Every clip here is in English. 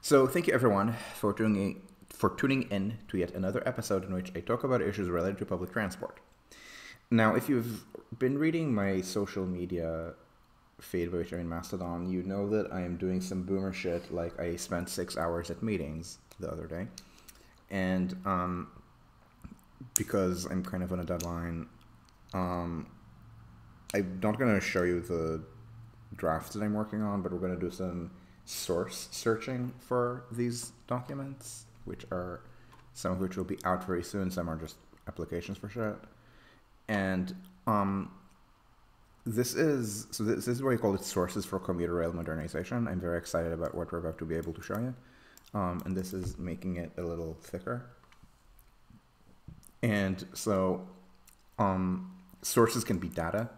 So thank you everyone for tuning in to yet another episode in which I talk about issues related to public transport. Now, if you've been reading my social media feed, by which I mean Mastodon, you know that I am doing some boomer shit. Like I spent 6 hours at meetings the other day, and because I'm kind of on a deadline, um, I'm not going to show you the drafts that I'm working on, but we're going to do some source searching for these documents, which are some of which will be out very soon. Some are just applications for shit. And this is what we call it, sources for commuter rail modernization. I'm very excited about what we're about to be able to show you. And this is making it a little thicker. And so sources can be data.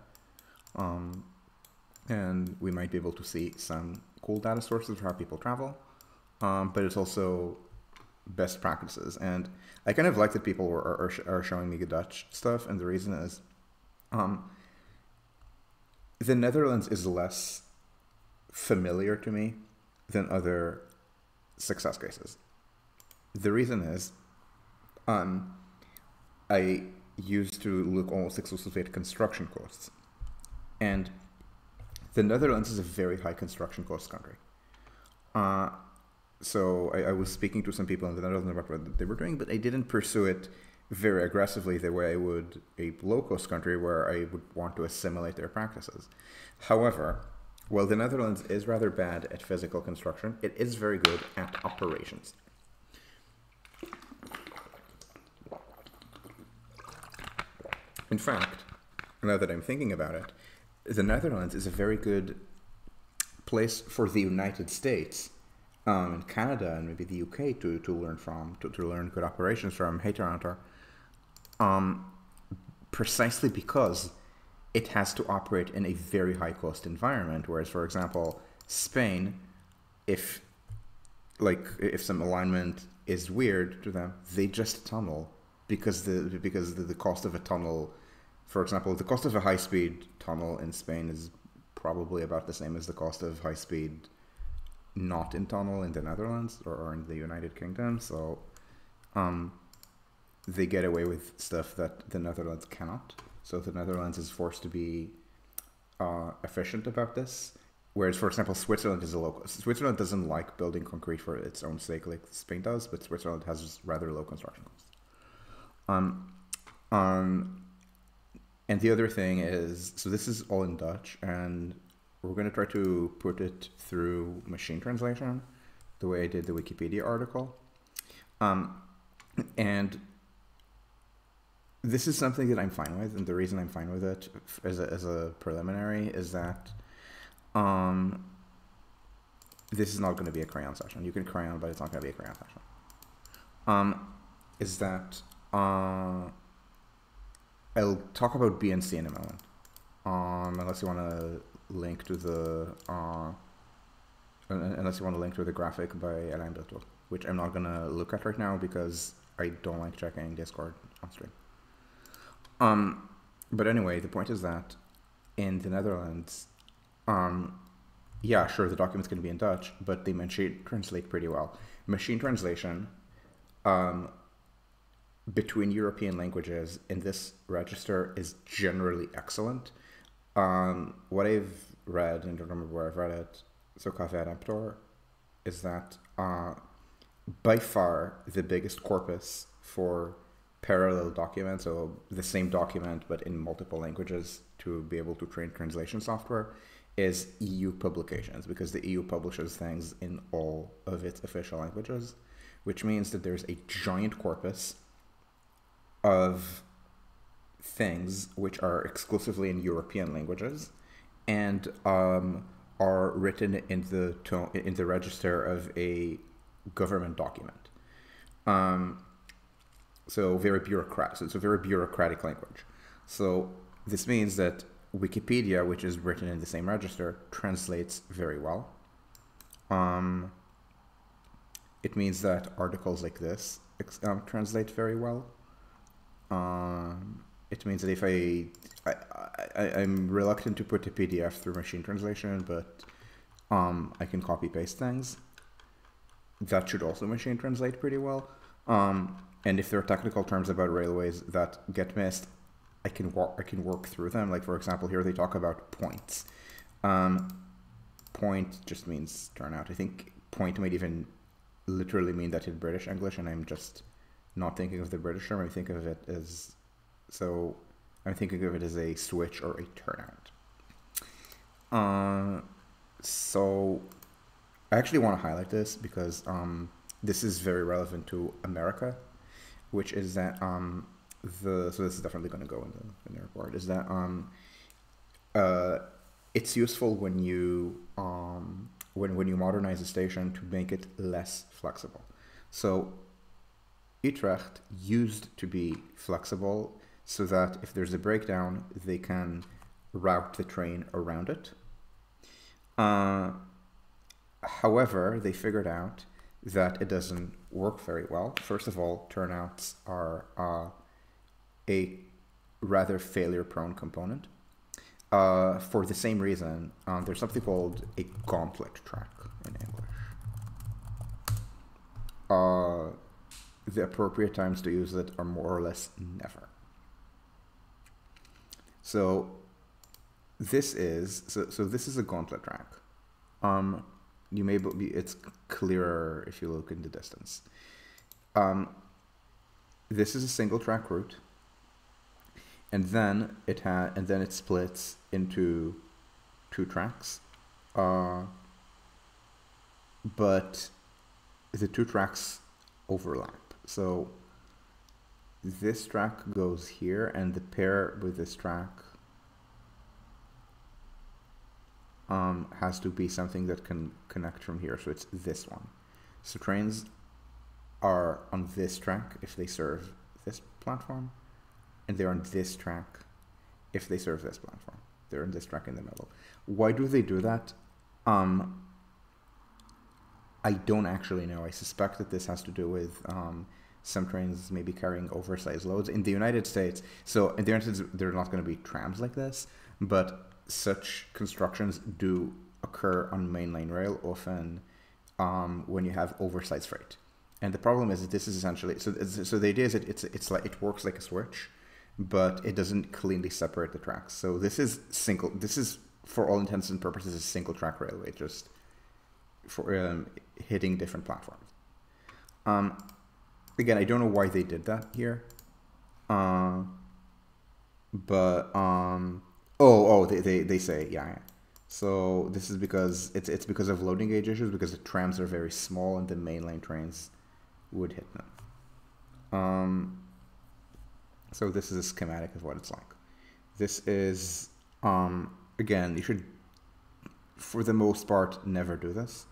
And we might be able to see some cool data sources for how people travel, but it's also best practices. And I kind of like that people are showing me the Dutch stuff, and the reason is the Netherlands is less familiar to me than other success cases. The reason is I used to look almost exclusively at construction costs, and the Netherlands is a very high construction cost country. So I was speaking to some people in the Netherlands about what they were doing, but I didn't pursue it very aggressively the way I would a low-cost country where I would want to assimilate their practices. However, while the Netherlands is rather bad at physical construction, it is very good at operations. In fact, now that I'm thinking about it, the Netherlands is a very good place for the United States and Canada and maybe the UK to learn from, to learn good operations from. Hey, Toronto. Precisely because it has to operate in a very high cost environment. Whereas, for example, Spain, if some alignment is weird to them, they just tunnel because the cost of a tunnel. For example, the cost of a high-speed tunnel in Spain is probably about the same as the cost of high-speed not in tunnel in the Netherlands or in the United Kingdom. So they get away with stuff that the Netherlands cannot. So the Netherlands is forced to be efficient about this. Whereas, for example, Switzerland is a local. Switzerland doesn't like building concrete for its own sake like Spain does, but Switzerland has rather low construction costs. And the other thing is, so this is all in Dutch, and we're going to try to put it through machine translation, the way I did the Wikipedia article. And this is something that I'm fine with, and the reason I'm fine with it as a preliminary is that this is not going to be a crayon session. You can crayon, but it's not going to be a crayon session. Is that I'll talk about BNC in a moment, unless you want to link to the graphic by Alain Berthaud, which I'm not gonna look at right now because I don't like checking Discord on stream. But anyway, the point is that in the Netherlands, yeah, sure, the documents can be in Dutch, but they machine translate pretty well. Machine translation, between European languages in this register is generally excellent. What I've read, and I don't remember where I've read it, so Caveat Emptor, is that by far the biggest corpus for parallel documents, so the same document but in multiple languages to be able to train translation software, is EU publications, because the EU publishes things in all of its official languages, which means that there's a giant corpus of things which are exclusively in European languages and are written in the register of a government document. So very bureaucratic. So it's a very bureaucratic language. So this means that Wikipedia, which is written in the same register, translates very well. It means that articles like this translate very well. It means that if I'm reluctant to put a PDF through machine translation, but I can copy paste things. that should also machine translate pretty well. And if there are technical terms about railways that get missed, I can work through them. Like for example, here they talk about points. Point just means turnout. I think point might even literally mean that in British English, and I'm just not thinking of the British term. I'm thinking of it as a switch or a turnout. So I actually want to highlight this because this is very relevant to America, which is that so this is definitely going to go in the report, is that it's useful when you when you modernize a station to make it less flexible. So Utrecht used to be flexible so that if there's a breakdown, they can route the train around it. However, they figured out that it doesn't work very well. First of all, turnouts are a rather failure-prone component. For the same reason, there's something called a gauntlet track in English. The appropriate times to use it are more or less never. So this is a gauntlet track. It's clearer if you look in the distance. This is a single track route, and then it splits into 2 tracks. But the 2 tracks overlap. So this track goes here, and the pair with this track has to be something that can connect from here. So it's this one. So trains are on this track if they serve this platform, and they're on this track if they serve this platform. They're in this track in the middle. Why do they do that? I don't actually know. I suspect that this has to do with some trains maybe carrying oversized loads. In the United States, there are not going to be trams like this, but such constructions do occur on mainline rail often when you have oversized freight. And the problem is that this is essentially, so the idea is that it's like, it works like a switch, but it doesn't cleanly separate the tracks. So this is for all intents and purposes a single track railway, just for hitting different platforms. Again, I don't know why they did that here. They say, yeah. So this is because it's because of loading gauge issues, because the trams are very small and the mainline trains would hit them. So this is a schematic of what it's like. This is, again, you should, for the most part, never do this.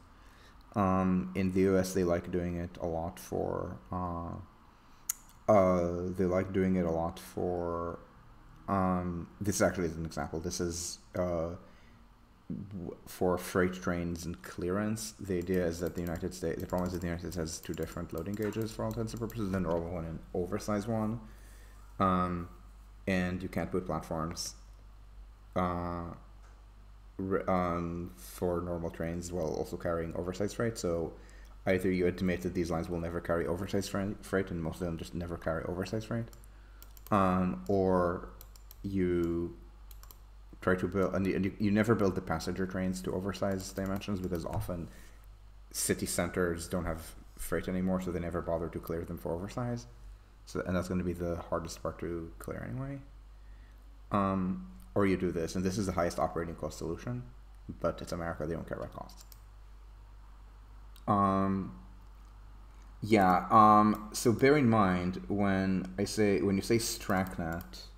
In the US, they like doing it a lot for, this actually is an example. This is for freight trains and clearance. The idea is that the problem is that the United States has 2 different loading gauges for all intents and purposes, the normal one and oversized one. And you can't put platforms for normal trains while also carrying oversized freight. So either you admit that these lines will never carry oversized freight, and most of them just never carry oversized freight, or you try to build, and you never build the passenger trains to oversized dimensions, because often city centers don't have freight anymore, so they never bother to clear them for oversize. So, and that's going to be the hardest part to clear anyway. Or you do this, and this is the highest operating cost solution, but it's America, they don't care about costs. So bear in mind when you say StracNet,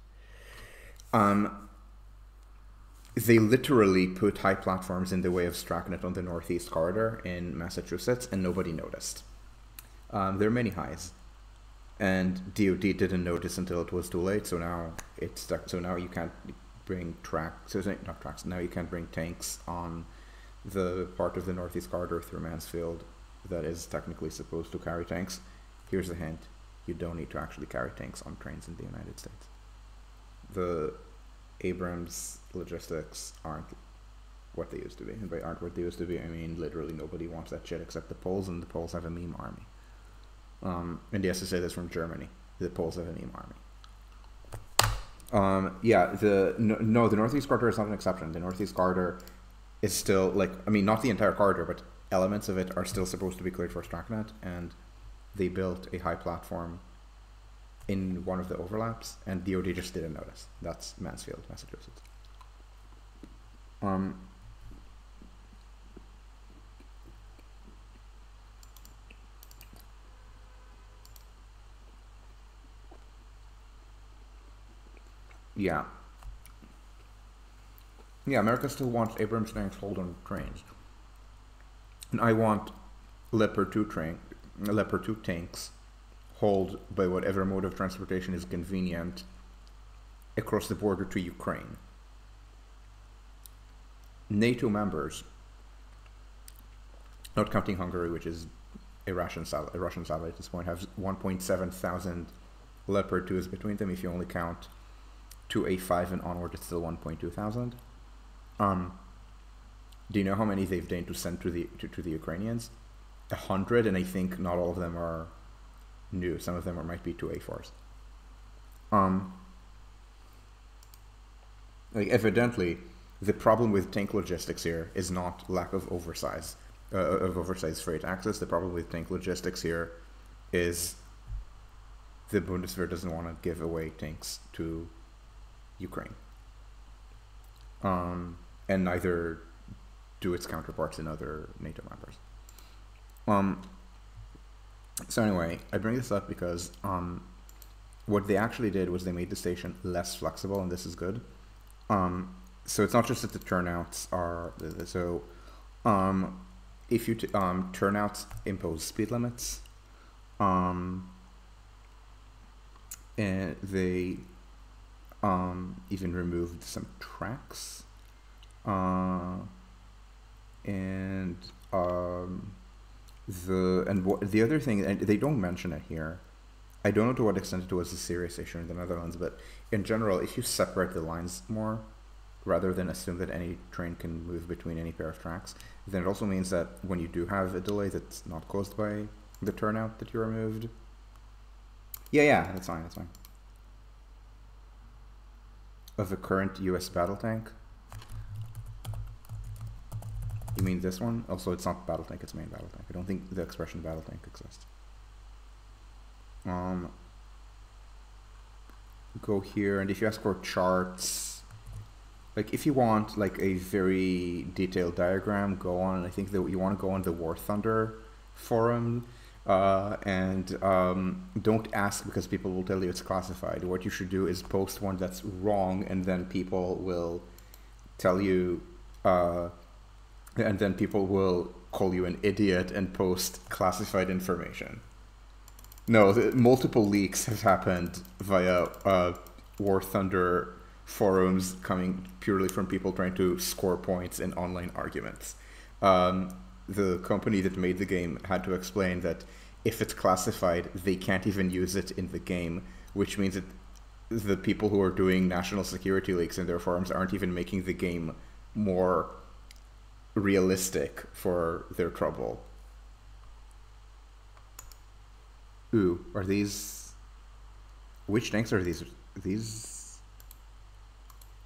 they literally put high platforms in the way of StracNet on the Northeast Corridor in Massachusetts, and nobody noticed. There are many highs, and DoD didn't notice until it was too late. So now it's stuck. So now you can't bring Now you can't bring tanks on the part of the Northeast Corridor through Mansfield that is technically supposed to carry tanks. Here's a hint: you don't need to actually carry tanks on trains in the United States. The Abrams logistics aren't what they used to be. And by aren't what they used to be, I mean literally nobody wants that shit except the Poles, and the Poles have a meme army. And yes, to say this from Germany, the Poles have a meme army. Yeah, the Northeast Corridor is not an exception. The Northeast Corridor is still, like, I mean, not the entire corridor, but elements of it are still supposed to be cleared for StracNet, and they built a high platform in one of the overlaps, and DoD just didn't notice. That's Mansfield, Massachusetts. Yeah. Yeah, America still wants Abrams tanks hold on trains. And I want Leopard 2 tanks hauled by whatever mode of transportation is convenient across the border to Ukraine. NATO members, not counting Hungary, which is a Russian satellite at this point, have 1.7 thousand Leopard 2s between them. If you only count 2A5 and onward, it's still 1.2 thousand. Do you know how many they've deigned to send to the Ukrainians? 100, and I think not all of them are new. Some of them might be 2A4s. Like, evidently, the problem with tank logistics here is not lack of oversized freight access. The problem with tank logistics here is the Bundeswehr doesn't want to give away tanks to Ukraine. And neither do its counterparts in other NATO members. So anyway, I bring this up because what they actually did was they made the station less flexible, and this is good. So it's not just that the turnouts are so. If you turnouts impose speed limits, and they even removed some tracks, and the other thing, and they don't mention it here. I don't know to what extent it was a serious issue in the Netherlands, but in general, if you separate the lines more, rather than assume that any train can move between any pair of tracks, then it also means that when you do have a delay that's not caused by the turnout that you removed. Yeah, that's fine, Of a current US battle tank. You mean this one? Also, it's not battle tank, it's main battle tank. I don't think the expression battle tank exists. Go here, and if you ask for charts, like if you want like a very detailed diagram, go on. I think that you want to go on the War Thunder forum, and don't ask because people will tell you it's classified. What you should do is post one that's wrong, and then people will tell you, and then people will call you an idiot and post classified information. No, multiple leaks have happened via War Thunder forums coming purely from people trying to score points in online arguments. The company that made the game had to explain that if it's classified, they can't even use it in the game, which means that the people who are doing national security leaks in their forums aren't even making the game more realistic for their trouble. Ooh, are these... Which tanks are these? These...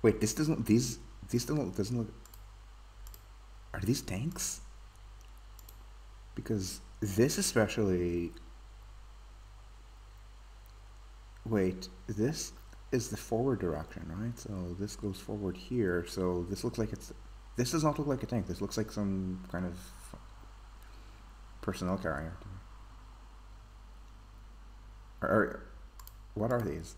Wait, this doesn't... These doesn't look... Are these tanks? Because this especially... Wait, this is the forward direction, right? So this goes forward here, so this looks like it's... This does not look like a tank. This looks like some kind of personnel carrier. What are these?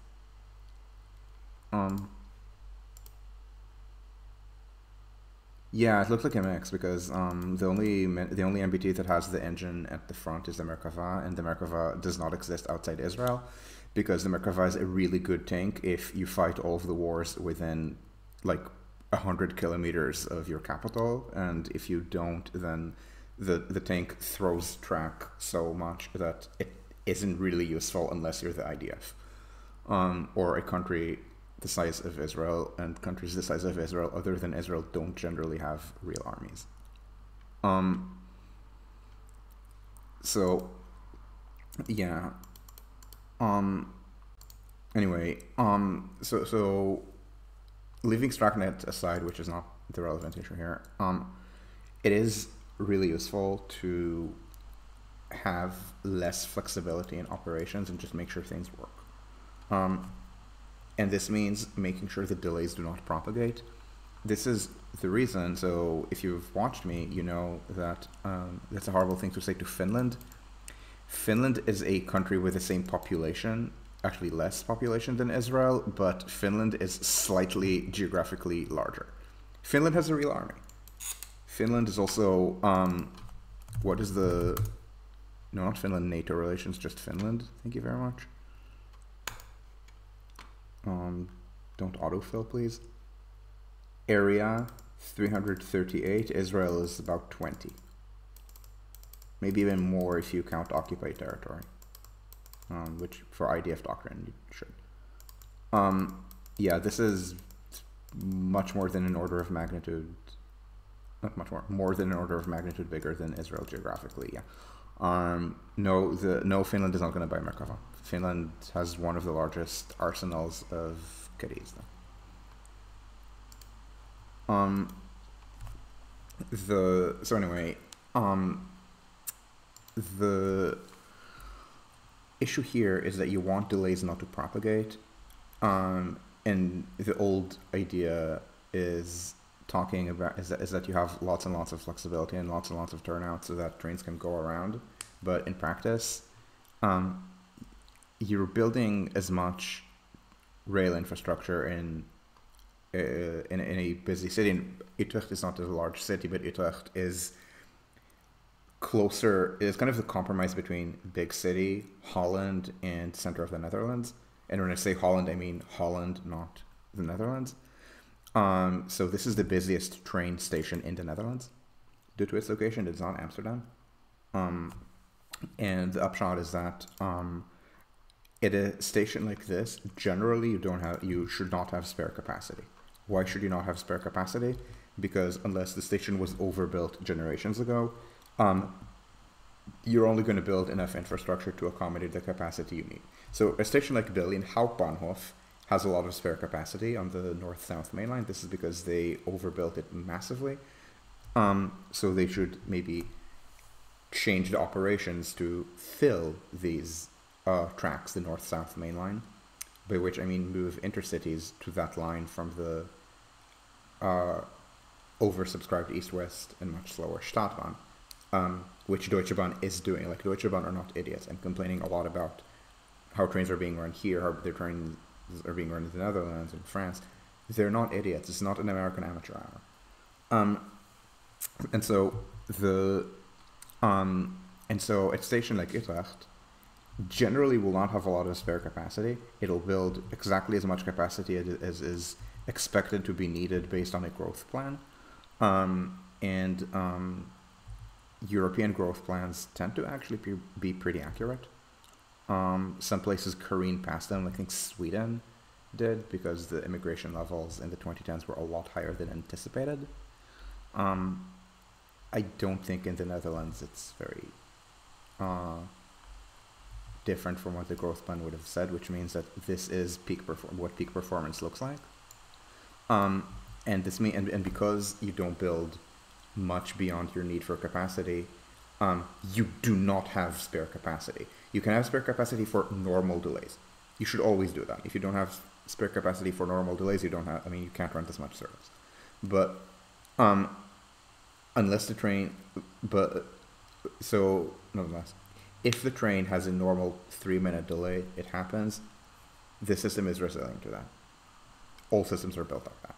Yeah, it looks like a mix because the only MBT that has the engine at the front is the Merkava, and the Merkava does not exist outside Israel because the Merkava is a really good tank if you fight all of the wars within like 100 kilometers of your capital, and if you don't, then the tank throws track so much that it isn't really useful unless you're the IDF or a country the size of Israel, and countries the size of Israel other than Israel don't generally have real armies. So yeah. Anyway, so leaving StractNet aside, which is not the relevant issue here, it is really useful to have less flexibility in operations and just make sure things work. And this means making sure that delays do not propagate. This is the reason, so if you've watched me, you know that that's a horrible thing to say to Finland. Finland is a country with the same population, actually less population than Israel, but Finland is slightly geographically larger. Finland has a real army. Finland is also, what is the, no, not Finland, NATO relations, just Finland. Thank you very much. Don't autofill, please. Area 338, Israel is about 20. Maybe even more if you count occupied territory, which for IDF doctrine you should. Yeah, this is much more than an order of magnitude, not much more than an order of magnitude bigger than Israel geographically, yeah. No, Finland is not going to buy Merkava. Finland has one of the largest arsenals of Cadiz. So anyway, the issue here is that you want delays not to propagate, and the old idea is talking about is that you have lots and lots of flexibility and lots of turnout so that trains can go around. But in practice, you're building as much rail infrastructure in a busy city. And Utrecht is not a large city, but Utrecht is closer. It's kind of the compromise between big city, Holland, and center of the Netherlands. And when I say Holland, I mean Holland, not the Netherlands. So this is the busiest train station in the Netherlands due to its location. It's not Amsterdam. And the upshot is that at a station like this, generally you should not have spare capacity. Why should you not have spare capacity? Because unless the station was overbuilt generations ago, you're only going to build enough infrastructure to accommodate the capacity you need. So a station like Berlin Hauptbahnhof has a lot of spare capacity on the north-south main line. This is because they overbuilt it massively. So they should maybe change the operations to fill these tracks, the north-south main line, by which I mean move intercities to that line from the oversubscribed east-west and much slower Stadtbahn, which Deutsche Bahn is doing. Like, Deutsche Bahn are not idiots and complaining a lot about how trains are being run here, how their trains are being run in the Netherlands and France. They're not idiots. It's not an American amateur hour. And so a station like Utrecht generally will not have a lot of spare capacity. It'll build exactly as much capacity as is expected to be needed based on a growth plan. European growth plans tend to actually be pretty accurate. Some places careen past them. I think Sweden did, because the immigration levels in the 2010s were a lot higher than anticipated. I don't think in the Netherlands it's very different from what the growth plan would have said, which means that this is what peak performance looks like. And because you don't build much beyond your need for capacity, you do not have spare capacity. You can have spare capacity for normal delays. You should always do that. If you don't have spare capacity for normal delays, you can't run this much service. But nonetheless, if the train has a normal 3-minute delay, it happens, the system is resilient to that. All systems are built like that.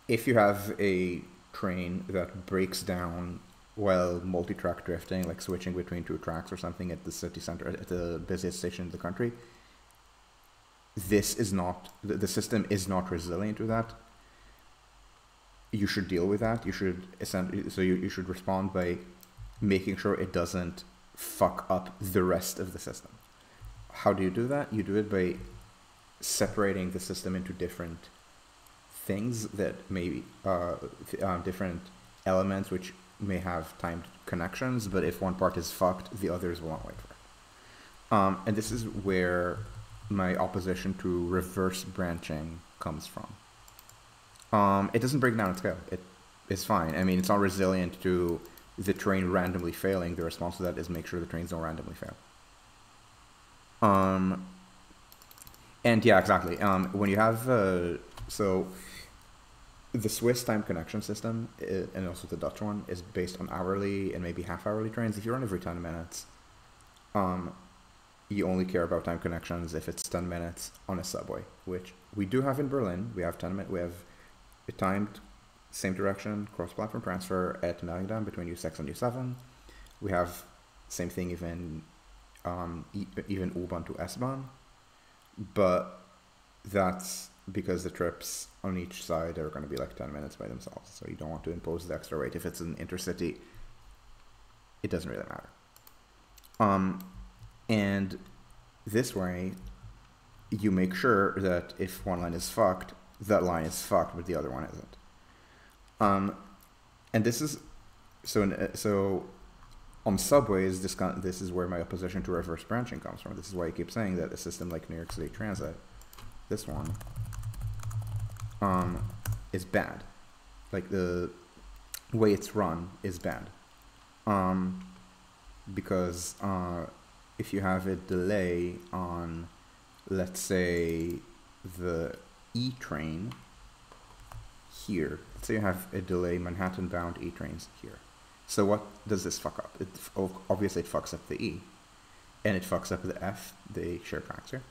If you have a train that breaks down while multi-track drifting, like switching between 2 tracks or something at the city center, at the busiest station in the country, the system is not resilient to that. You should deal with that. You should respond by making sure it doesn't fuck up the rest of the system. How do you do that? You do it by separating the system into different things that may different elements which may have timed connections, but if one part is fucked, the others will not wait for it. And this is where my opposition to reverse branching comes from. It doesn't break down at scale. It is fine. I mean, it's not resilient to the train randomly failing. The response to that is make sure the trains don't randomly fail. And yeah, exactly. When you have so the Swiss time connection system and also the Dutch one is based on hourly and maybe half-hourly trains. If you run every 10 minutes, you only care about time connections if it's 10 minutes on a subway, which we do have in Berlin. We have 10 minutes. We have a timed same direction cross-platform transfer at Malingsdam between U6 and U7. We have same thing even U-Bahn to S-Bahn, but that's because the trips on each side are going to be like 10 minutes by themselves. So you don't want to impose the extra weight. If it's an intercity, it doesn't really matter. And this way, you make sure that if one line is fucked, that line is fucked, but the other one isn't. And this is, so on subways, this is where my opposition to reverse branching comes from. This is why I keep saying that a system like New York City Transit, this one, is bad. Like the way it's run is bad. Because if you have a delay on, let's say, the E train here, let's say you have a delay Manhattan bound E trains here. So what does this fuck up? Obviously it fucks up the E, and it fucks up the F, the share tracks here.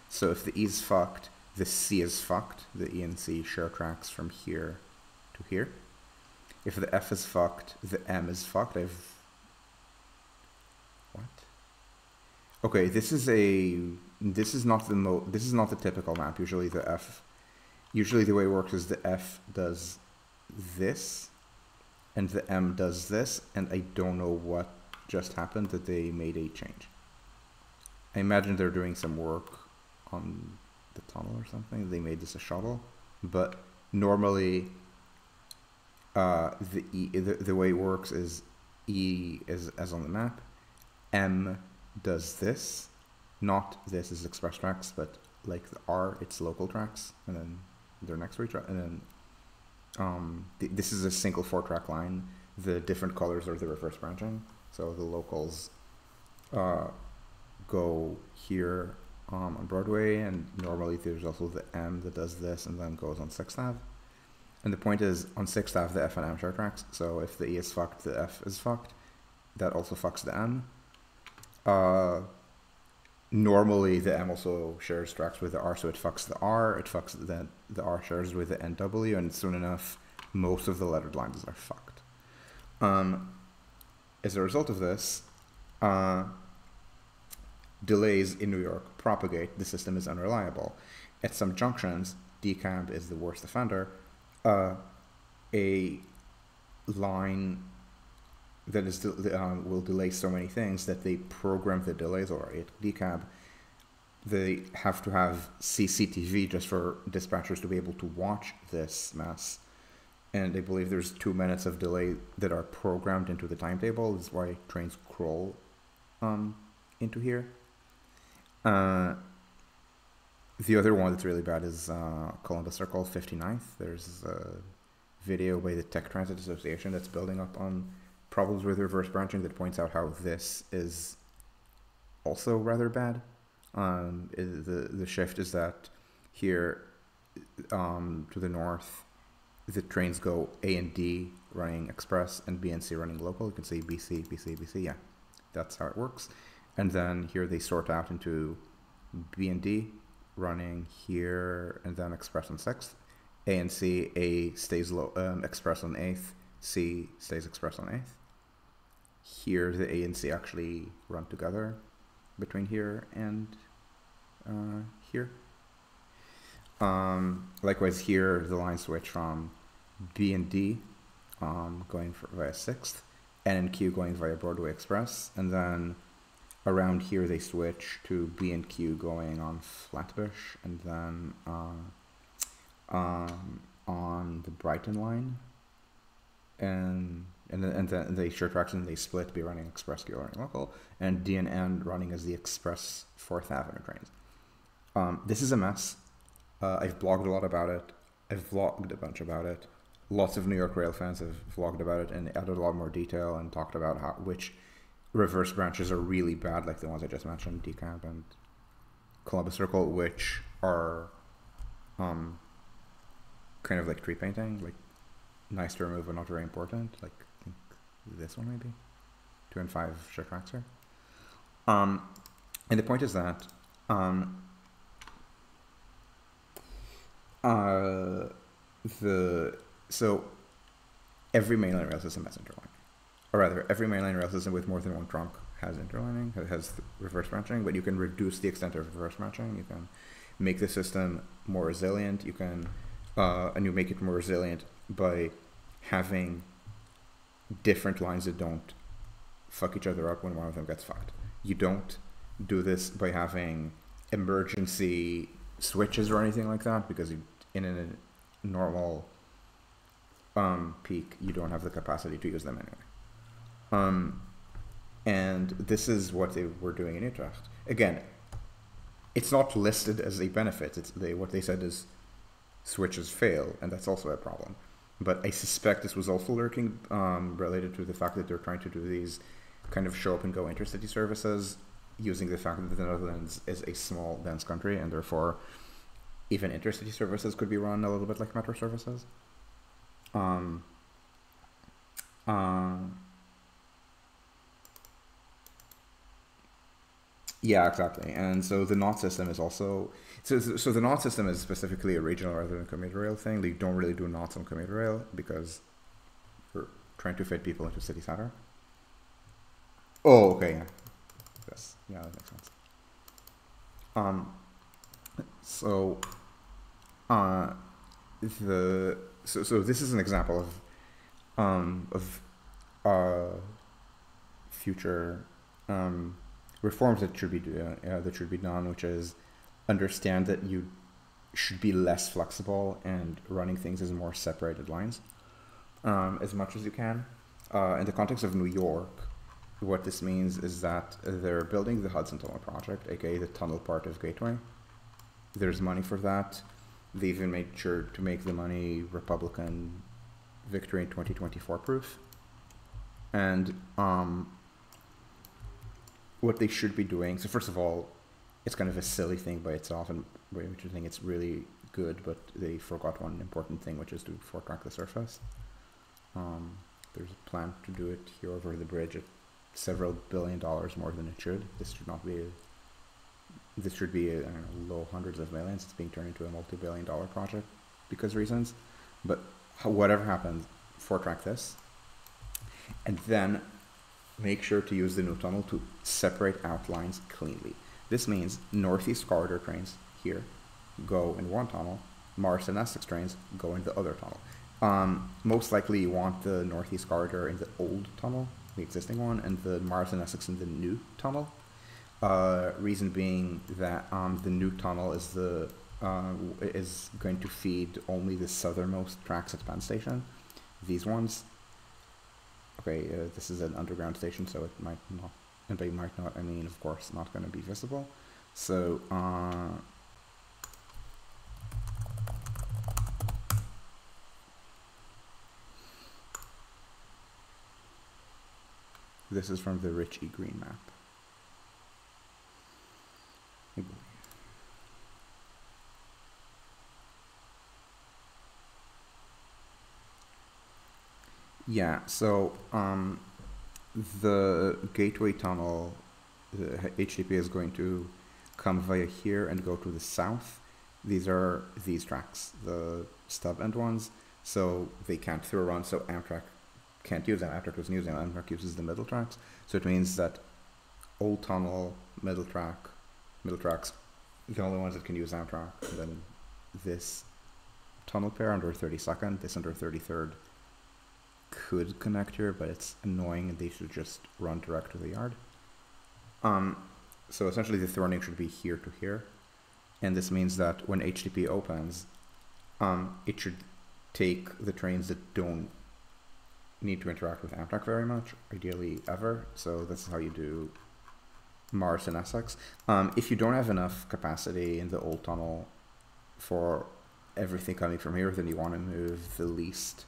So if the E is fucked, the C is fucked. The E and C share tracks from here to here. If the F is fucked, the M is fucked. What? Okay, this is not the typical map. Usually the way it works is the F does this, and the M does this, and I don't know what just happened that they made a change. I imagine they're doing some work on the tunnel or something. They made this a shuttle, but normally the way it works is E is as on the map, M does this, not this is express tracks, but like the R, it's local tracks, and then they're next to each other, and then this is a single 4-track line. The different colors are the reverse branching, so the locals go here on Broadway, and normally there's also the M that does this and then goes on 6th Ave. And the point is, on 6th Ave, the F and M share tracks, so if the E is fucked, the F is fucked. That also fucks the M. Normally the M also shares tracks with the R, so it fucks the R, it fucks the R shares with the NW, and soon enough, most of the lettered lines are fucked. As a result of this, delays in New York propagate, the system is unreliable. At some junctions, decab is the worst offender. A line that is will delay so many things that they program the delays already. At decab, they have to have CCTV just for dispatchers to be able to watch this mess. And I believe there's 2 minutes of delay that are programmed into the timetable. That's why trains crawl into here. The other one that's really bad is Columbus Circle 59th. There's a video by the Tech Transit Association that's building up on problems with reverse branching that points out how this is also rather bad. The shift is that here to the north, the trains go A and D running express and B and C running local. You can see BC, BC, BC. Yeah, that's how it works. And then here they sort out into B and D running here and then express on 6th. A and C, A stays express on 8th, C stays express on 8th. Here the A and C actually run together between here and here. Likewise here the line switch from B and D via 6th, N and Q going via Broadway Express, and then around here they switch to B and Q going on Flatbush, and then on the Brighton line, and then the short tracks, and they split, be running Express, Q running local, and D and N running as the Express 4th Avenue trains. This is a mess. I've blogged a lot about it. I've vlogged a bunch about it. Lots of New York Rail fans have vlogged about it and added a lot more detail and talked about which reverse branches are really bad, like the ones I just mentioned, Decab and Columbus Circle, which are kind of like tree painting, like nice to remove but not very important. Like I think this one maybe, 2 and 5 shift tracks here. And the point is that so every mainline rail system has interlining, or rather, every mainline rail system with more than one trunk has interlining, has reverse branching. But you can reduce the extent of reverse branching. You can make the system more resilient. You can and you make it more resilient by having different lines that don't fuck each other up when one of them gets fucked. You don't do this by having emergency switches or anything like that, because in a normal peak, you don't have the capacity to use them anyway. And this is what they were doing in Utrecht. Again, it's not listed as a benefit. What they said is switches fail, and that's also a problem. But I suspect this was also lurking, related to the fact that they're trying to do these kind of show up and go intercity services, using the fact that the Netherlands is a small, dense country, and therefore even intercity services could be run a little bit like metro services. Yeah, exactly. And so the knot system is also so the knot system is specifically a regional rather than commuter rail thing. They don't really do knots on commuter rail because we're trying to fit people into city center. Oh, okay, yeah. Yes, yeah, that makes sense. So this is an example of future reforms that should be done, which is understand that you should be less flexible and running things as more separated lines as much as you can. In the context of New York, what this means is that they're building the Hudson Tunnel project, aka the tunnel part of Gateway. There's money for that. They even made sure to make the money Republican victory in 2024 proof. And what they should be doing, so first of all, it's kind of a silly thing by itself, and which I think it's really good, but they forgot one important thing, which is to four-track the surface. There's a plan to do it here over the bridge at several $billion more than it should. This should not be this should be I don't know, low hundreds of millions. It's being turned into a multi-billion-dollar project because reasons. But whatever happens, four-track this, and then make sure to use the new tunnel to separate out lines cleanly. This means Northeast Corridor trains here go in one tunnel, Mars and Essex trains go in the other tunnel. Most likely you want the Northeast Corridor in the old tunnel, the existing one, and the Mars and Essex in the new tunnel. Reason being that the new tunnel is is going to feed only the southernmost tracks at Penn Station. These ones, okay, this is an underground station, so it might not, and by might not, I mean, of course, not going to be visible. So, this is from the Rich E. Green map. I believe. Yeah, so the Gateway Tunnel, the HTP is going to come via here and go to the south. These are these tracks, the stub end ones, so they can't through run, so Amtrak can't use them. Amtrak doesn't use them, Amtrak uses the middle tracks. So it means that old tunnel, middle tracks, the only ones that can use Amtrak, and then this tunnel pair under 32nd, this under 33rd, could connect here, but it's annoying and they should just run direct to the yard. So essentially the thorning should be here to here. And this means that when HTP opens, it should take the trains that don't need to interact with Amtrak very much, ideally ever. So this is how you do Mars and Essex. If you don't have enough capacity in the old tunnel for everything coming from here, then you want to move the least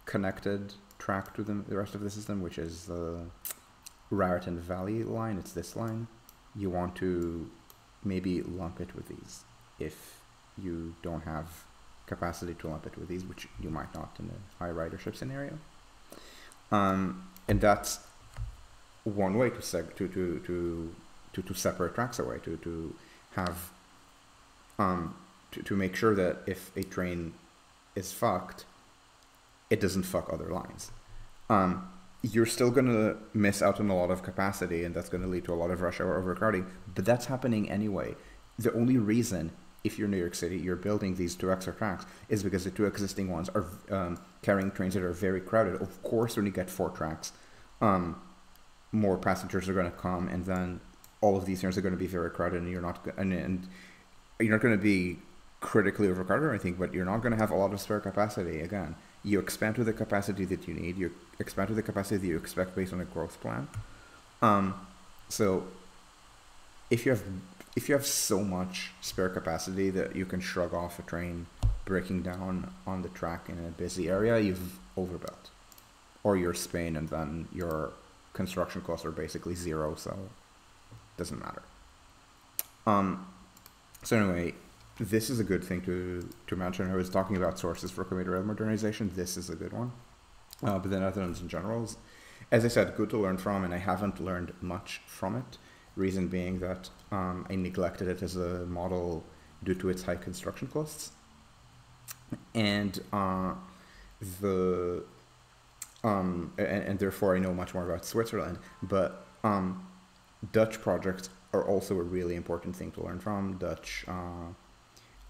connected track to the rest of the system, which is the Raritan Valley line. It's this line. You want to maybe lump it with these if you don't have capacity to lump it with these, which you might not in a high ridership scenario. And that's one way to separate tracks away, to have to make sure that if a train is fucked, it doesn't fuck other lines. You're still going to miss out on a lot of capacity, and that's going to lead to a lot of rush hour overcrowding, but that's happening anyway. The only reason, if you're New York City, you're building these 2 extra tracks is because the 2 existing ones are carrying trains that are very crowded. Of course, when you get 4 tracks, more passengers are going to come, and then all of these trains are going to be very crowded, and you're not going to be critically overcrowded or anything, but you're not going to have a lot of spare capacity. Again, you expand to the capacity that you need. You expand to the capacity that you expect based on a growth plan. So if you have so much spare capacity that you can shrug off a train breaking down on the track in a busy area, you've overbuilt. Or you're Spain, and then your construction costs are basically 0, so it doesn't matter. So anyway, this is a good thing to mention. I was talking about sources for commuter rail modernization. This is a good one. But the Netherlands in general, as I said, good to learn from, and I haven't learned much from it. Reason being that I neglected it as a model due to its high construction costs. And and therefore I know much more about Switzerland, but Dutch projects are also a really important thing to learn from. Dutch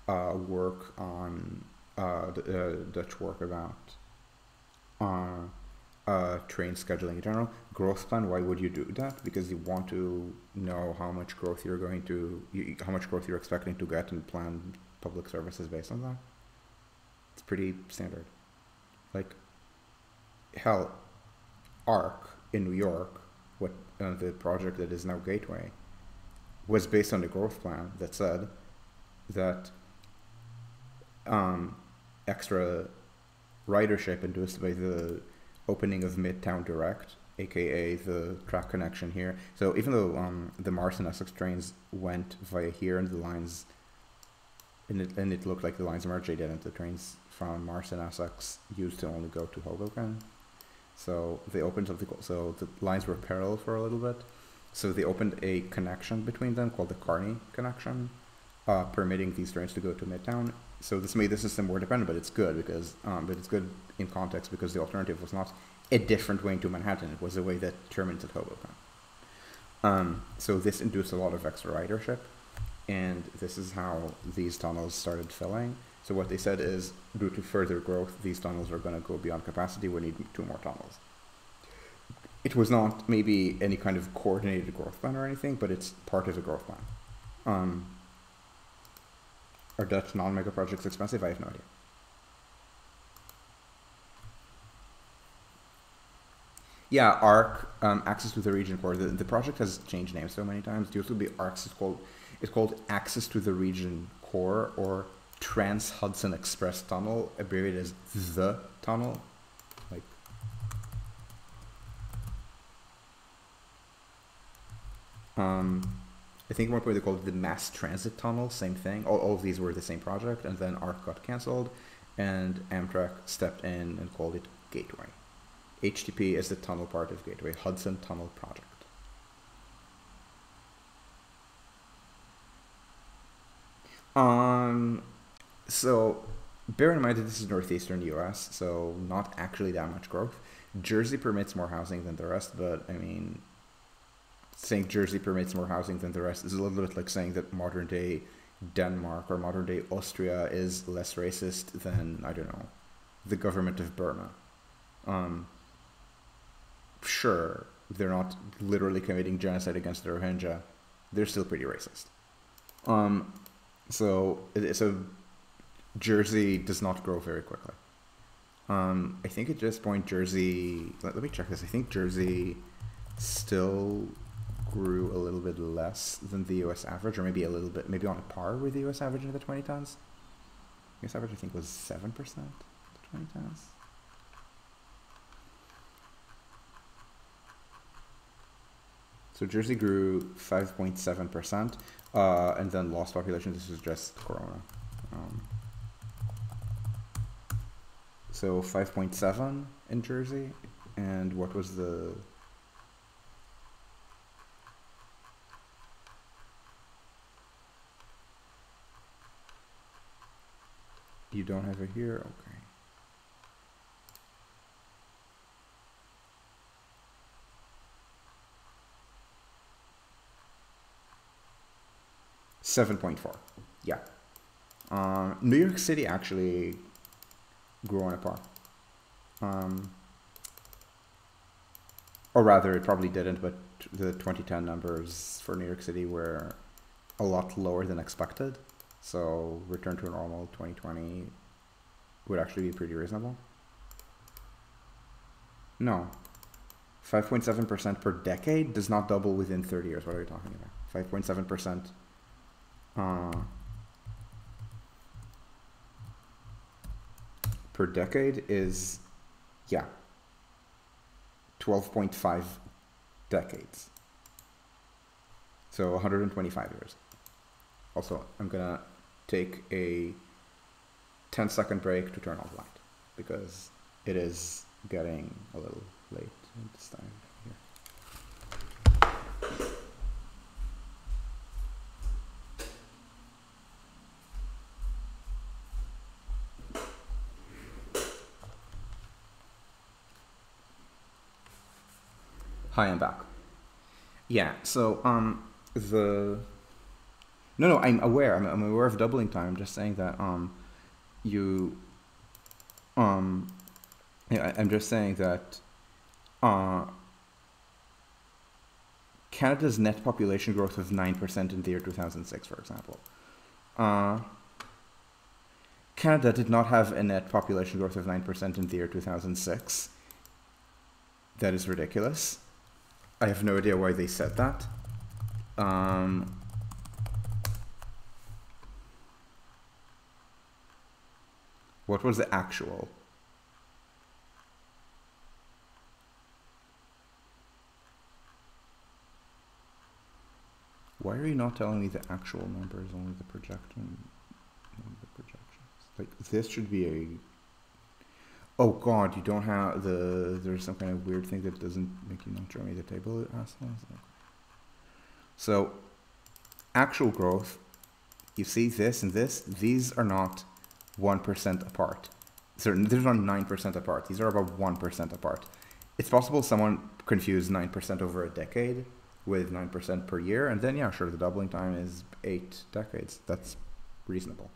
work on Dutch work about train scheduling in general. Growth plan, why would you do that? Because you want to know how much growth you're expecting to get, and plan public services based on that. It's pretty standard. Like, hell, ARC in New York, the project that is now Gateway, was based on a growth plan that said that extra ridership induced by the opening of Midtown Direct, aka the track connection here. So even though the Mars and Essex trains went via here, and the lines, and it looked like the lines merged, they didn't. The trains from Mars and Essex used to only go to Hoboken. So they opened something, so the lines were parallel for a little bit. So they opened a connection between them called the Kearny connection, permitting these trains to go to Midtown. So this made the system more dependent, but it's good because, but it's good in context because the alternative was not a different way into Manhattan. It was a way that terminated at Hoboken. So this induced a lot of extra ridership, and this is how these tunnels started filling. So what they said is, due to further growth, these tunnels are going to go beyond capacity. We need 2 more tunnels. It was not maybe any kind of coordinated growth plan or anything, but it's part of the growth plan. Are Dutch non-mega projects expensive? I have no idea. Yeah, ARC, Access to the Region Core. The project has changed names so many times. It used to be ARCS. It's called Access to the Region Core, or Trans-Hudson Express Tunnel, abbreviated as the tunnel. Like, I think at one point they called it the Mass Transit Tunnel, same thing. All of these were the same project, and then ARC got cancelled, and Amtrak stepped in and called it Gateway. HTP is the tunnel part of Gateway, Hudson Tunnel Project. So bear in mind that this is northeastern US, so not actually that much growth. Jersey permits more housing than the rest, but I mean, saying Jersey permits more housing than the rest is a little bit like saying that modern day Denmark or modern day Austria is less racist than, I don't know, the government of Burma. Sure, they're not literally committing genocide against the Rohingya, they're still pretty racist. So Jersey does not grow very quickly. I think at this point Jersey, let me check this. I think Jersey still grew a little bit less than the US average, or maybe a little bit, maybe on par with the US average in the 2010s. The US average I think was 7% in the 2010s. So Jersey grew 5.7%, and then lost population. This is just Corona. So 5.7 in Jersey, and what was the? You don't have it here? Okay. $7.4. Yeah. New York City actually grew on a par. Or rather, it probably didn't, but the 2010 numbers for New York City were a lot lower than expected. So return to normal 2020 would actually be pretty reasonable. No. 5.7% per decade does not double within 30 years. What are you talking about? 5.7% per decade is, yeah, 12.5 decades. So 125 years. Also, I'm gonna take a 10-second break to turn off light because it is getting a little late this time here. Hi, I'm back. Yeah, so no, I'm aware. I'm aware of doubling time. I'm just saying that yeah, I'm just saying that Canada's net population growth of 9% in the year 2006, for example. Canada did not have a net population growth of 9% in the year 2006. That is ridiculous. I have no idea why they said that. What was the actual? Why are you not telling me the actual numbers, only the projection? Only the projections. Like, this should be a... Oh god, you don't have the... There's some kind of weird thing that doesn't make you not show me the table, assholes. So, actual growth, you see this and this, these are not 1% apart. So they're not 9% apart. These are about 1% apart. It's possible someone confused 9% over a decade with 9% per year, and then yeah, sure, the doubling time is 8 decades. That's reasonable.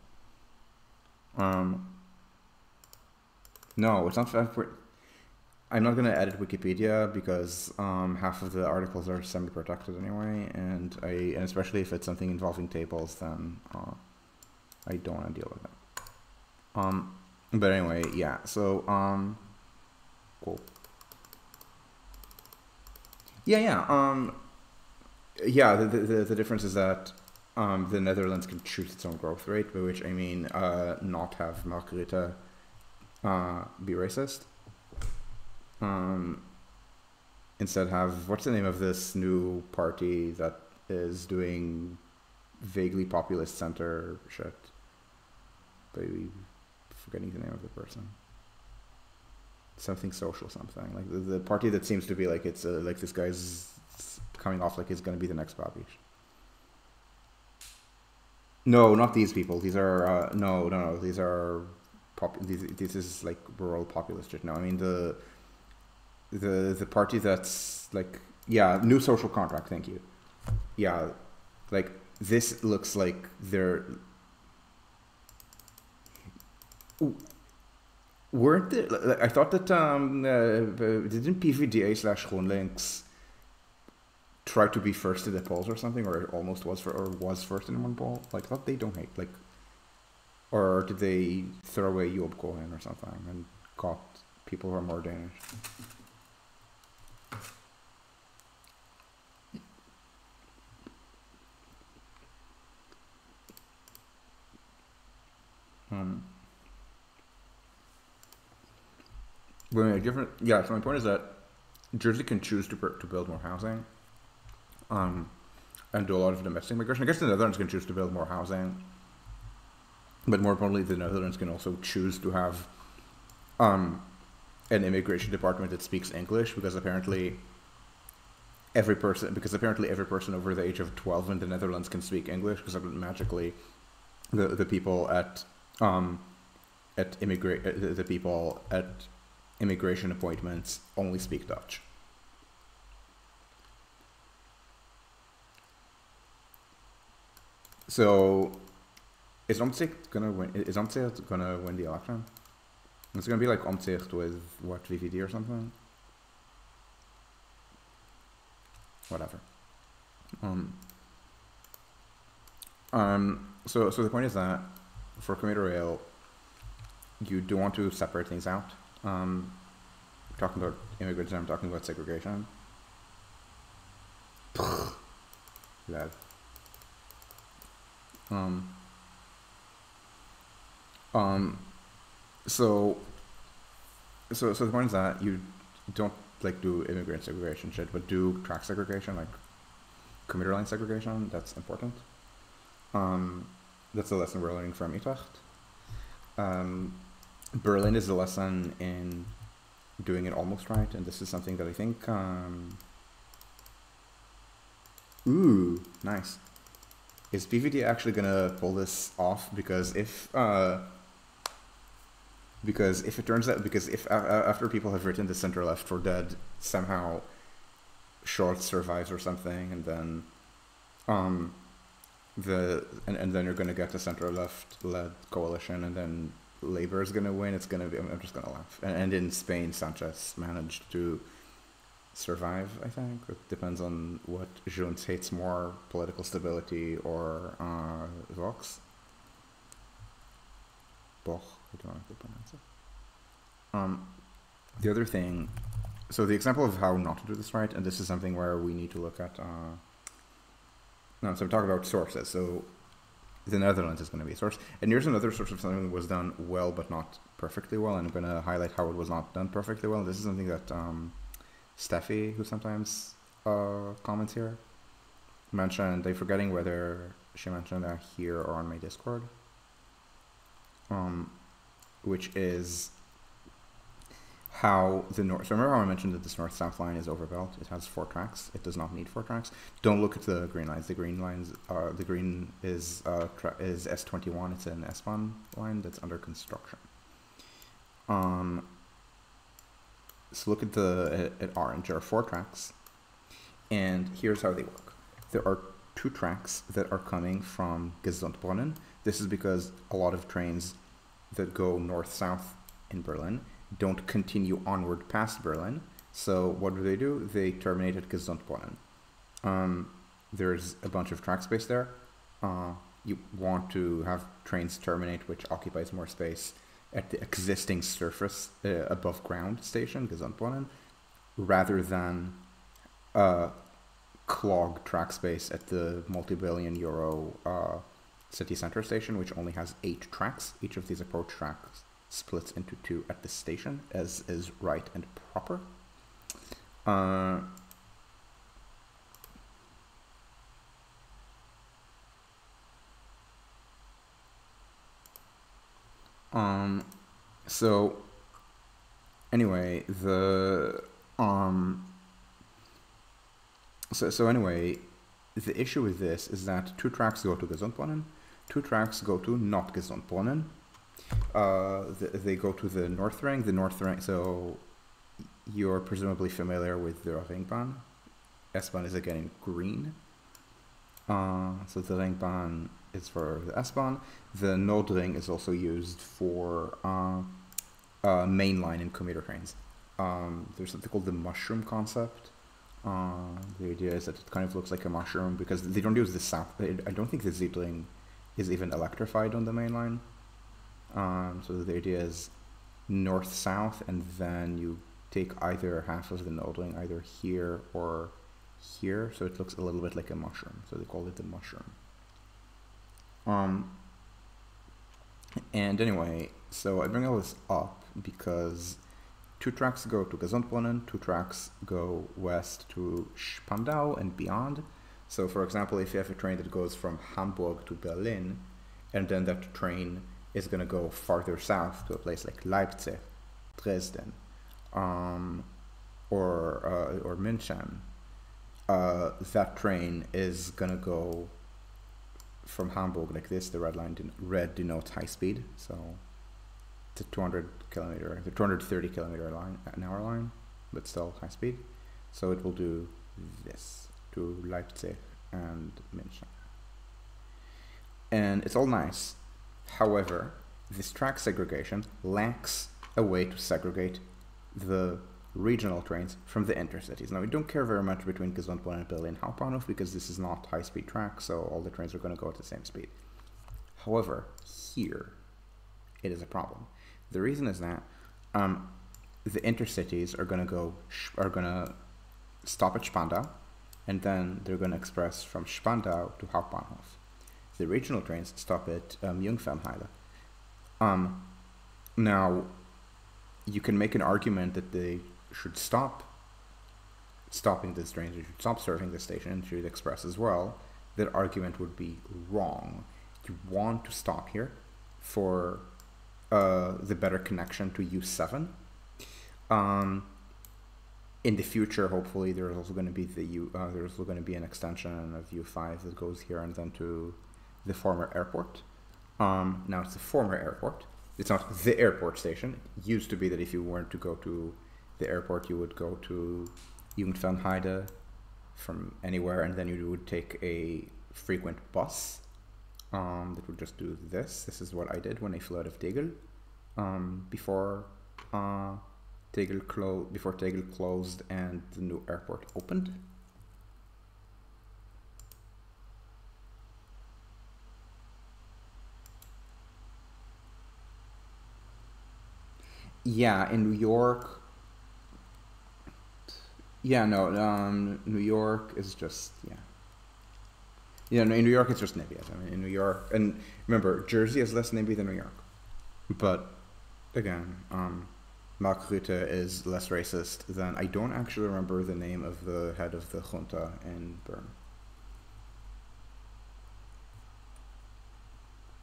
No, it's not. I'm not going to edit Wikipedia because half of the articles are semi-protected anyway, and especially if it's something involving tables, then I don't want to deal with that. But anyway, yeah. So cool. Yeah. Yeah. The difference is that the Netherlands can choose its own growth rate, by which I mean not have Mark Rutte be racist. Instead have, what's the name of this new party that is doing vaguely populist center shit? Baby, forgetting the name of the person. Something social something. Like the party that seems to be like it's like this guy's coming off like he's going to be the next Babish. No, not these people. These are no. These are this is like rural populist shit. No, I mean the party that's like, yeah, new social contract. Thank you. Yeah, like this looks like they're. Weren't there, I thought that didn't PVDA/GroenLinks tried to be first in the polls or something, or it almost was or was first in one poll. Like that they don't hate. Like, or did they throw away Job Cohen or something and got people who are more Danish? But anyway, different. Yeah. So my point is that Jersey can choose to build more housing, and do a lot of domestic migration. I guess the Netherlands can choose to build more housing, but more importantly, the Netherlands can also choose to have an immigration department that speaks English, because apparently every person over the age of 12 in the Netherlands can speak English, because magically the people at immigration appointments only speak Dutch. So, is Omtzigt gonna win? Is Omtzigt gonna win the election? It's gonna be like Omtzigt with what, VVD or something. Whatever. So the point is that for commuter rail, you do want to separate things out. Talking about immigrants, I'm talking about segregation. Love. So the point is that you don't like do immigrant segregation shit, but do track segregation, like commuter line segregation. That's important. That's the lesson we're learning from Utrecht. Berlin is the lesson in doing it almost right, and this is something that I think. Ooh, nice. Is PVD actually gonna pull this off? Because if it turns out, after people have written the center left for dead, somehow Short survives or something, and then and then you're gonna get a center left led coalition, and then Labour is gonna win. It's gonna be. I'm just gonna laugh. And in Spain, Sanchez managed to survive. I think it depends on what Junts hates more: political stability or Vox. Boch. I don't know how to pronounce it. The other thing, so the example of how not to do this right, and this is something where we need to look at. No, so I'm talking about sources. So the Netherlands is going to be a source, and here's another source of something that was done well, but not perfectly well. And I'm going to highlight how it was not done perfectly well. This is something that Steffi, who sometimes comments here, mentioned. I'm forgetting whether she mentioned that here or on my Discord. Which is how the north. So remember how I mentioned that this north-south line is overbuilt? It has 4 tracks. It does not need 4 tracks. Don't look at the green lines. The green lines, the green is S21. It's an S-Bahn line that's under construction. So look at at orange. There are 4 tracks, and here's how they work. There are 2 tracks that are coming from Gesundbrunnen. This is because a lot of trains that go north-south in Berlin don't continue onward past Berlin. So what do? They terminate at Gesundbrunnen. There's a bunch of track space there. You want to have trains terminate, which occupies more space, at the existing surface above ground station, Gesundbrunnen, rather than clog track space at the multi-billion euro city center station, which only has 8 tracks. Each of these approach tracks splits into 2 at the station, as is right and proper. So anyway, the issue with this is that 2 tracks go to Gesundbrunnen, 2 tracks go to not Gesundbrunnen. They go to the North Ring. The North Ring. So you're presumably familiar with the Ringbahn. S-Bahn is again in green. So the Ringbahn is for the S-Bahn. The Nordring is also used for mainline and commuter trains. There's something called the mushroom concept. the idea is that it kind of looks like a mushroom because they don't use the south. I don't think the Zietling is even electrified on the main line. So the idea is north-south, and then you take either half of the nodeling, either here or here, so it looks a little bit like a mushroom. So they call it the mushroom. And anyway, so I bring all this up because 2 tracks go to Gesundbrunnen, 2 tracks go west to Spandau and beyond. So for example, if you have a train that goes from Hamburg to Berlin, and then that train is going to go farther south to a place like Leipzig, Dresden, or München, that train is going to go from Hamburg like this. The red denotes high speed, so it's a 230 kilometer an hour line, but still high speed. So it will do this to Leipzig and München, and it's all nice. However, this track segregation lacks a way to segregate the regional trains from the intercities. Now, we don't care very much between Gesundbrunnen and Berlin Hauptbahnhof because this is not high-speed track, so all the trains are going to go at the same speed. However, here, it is a problem. The reason is that the intercities are going to stop at Spandau, and then they're going to express from Spandau to Hauptbahnhof. The regional trains stop at Jungfernheide. Now, you can make an argument that they should stop stopping this train, they should stop serving the station, and should express as well. That argument would be wrong. You want to stop here for the better connection to U7. In the future, hopefully, there's also going to be there's also going to be an extension of U5 that goes here and then to the former airport. Now it's the former airport. It's not the airport station. It used to be that if you weren't to go to the airport, you would go to Jungfernheide from anywhere, and then you would take a frequent bus that would just do this. This is what I did when I flew out of Tegel before Tegel closed and the new airport opened. Yeah, in New York. Yeah, no, New York is just, yeah. Yeah, no, in New York it's just NIMBY. I mean, in New York, and remember, Jersey is less NIMBY than New York. But, again, Mark Rutte is less racist than, I don't actually remember the name of the head of the junta in Bern.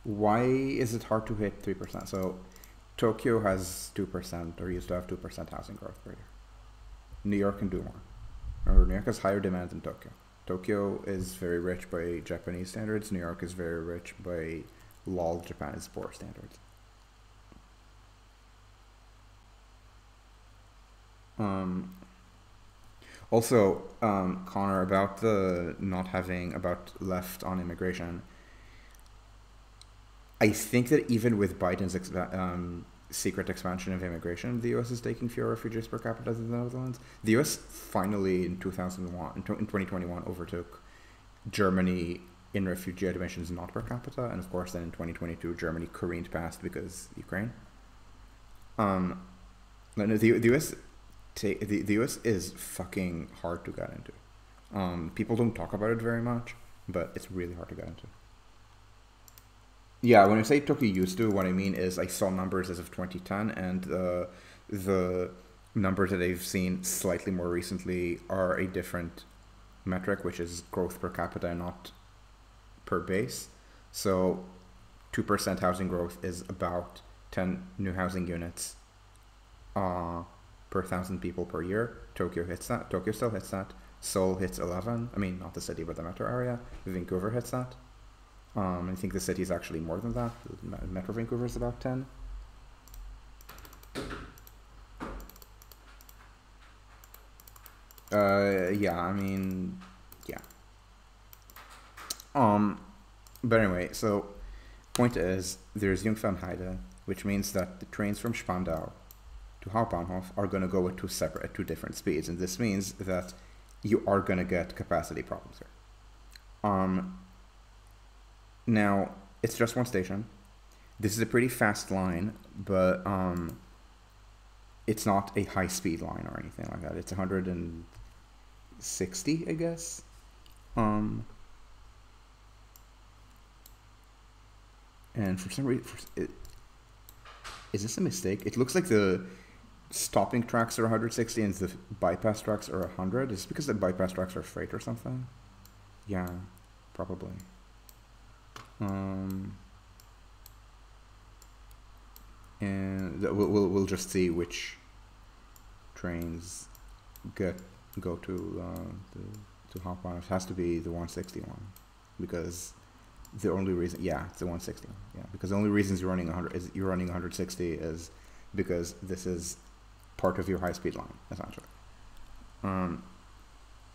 Why is it hard to hit 3%? So, Tokyo has 2%, or used to have 2% housing growth per year. New York can do more. Remember, New York has higher demand than Tokyo. Tokyo is very rich by Japanese standards. New York is very rich by LOL Japanese poor standards. Also, Connor, about the not having about left on immigration. I think that even with Biden's secret expansion of immigration, the U.S. is taking fewer refugees per capita than the Netherlands. The U.S. finally in 2021 overtook Germany in refugee admissions not per capita, and of course then in 2022 Germany careened past because Ukraine. The U.S. is fucking hard to get into. People don't talk about it very much, but it's really hard to get into. Yeah, when I say Tokyo used to, what I mean is I saw numbers as of 2010, and the numbers that I've seen slightly more recently are a different metric, which is growth per capita and not per base. So 2% housing growth is about 10 new housing units per 1,000 people per year. Tokyo hits that. Tokyo still hits that. Seoul hits 11. I mean, not the city, but the metro area. Vancouver hits that. I think the city is actually more than that. Metro Vancouver is about 10. Yeah, I mean, yeah. But anyway, so point is, there's Jungfernheide, which means that the trains from Spandau to Hauptbahnhof are going to go at two different speeds, and this means that you are going to get capacity problems here. Now, it's just one station. This is a pretty fast line, but it's not a high-speed line or anything like that. It's 160, I guess. And for some reason, is this a mistake? It looks like the stopping tracks are 160 and the bypass tracks are 100. Is it because the bypass tracks are freight or something? Yeah, probably. And we'll just see which trains go to hop on. It has to be the 160 one, because the only reason, yeah, it's the 160 one, yeah, because the only reasons you're running 160 is because this is part of your high-speed line, essentially.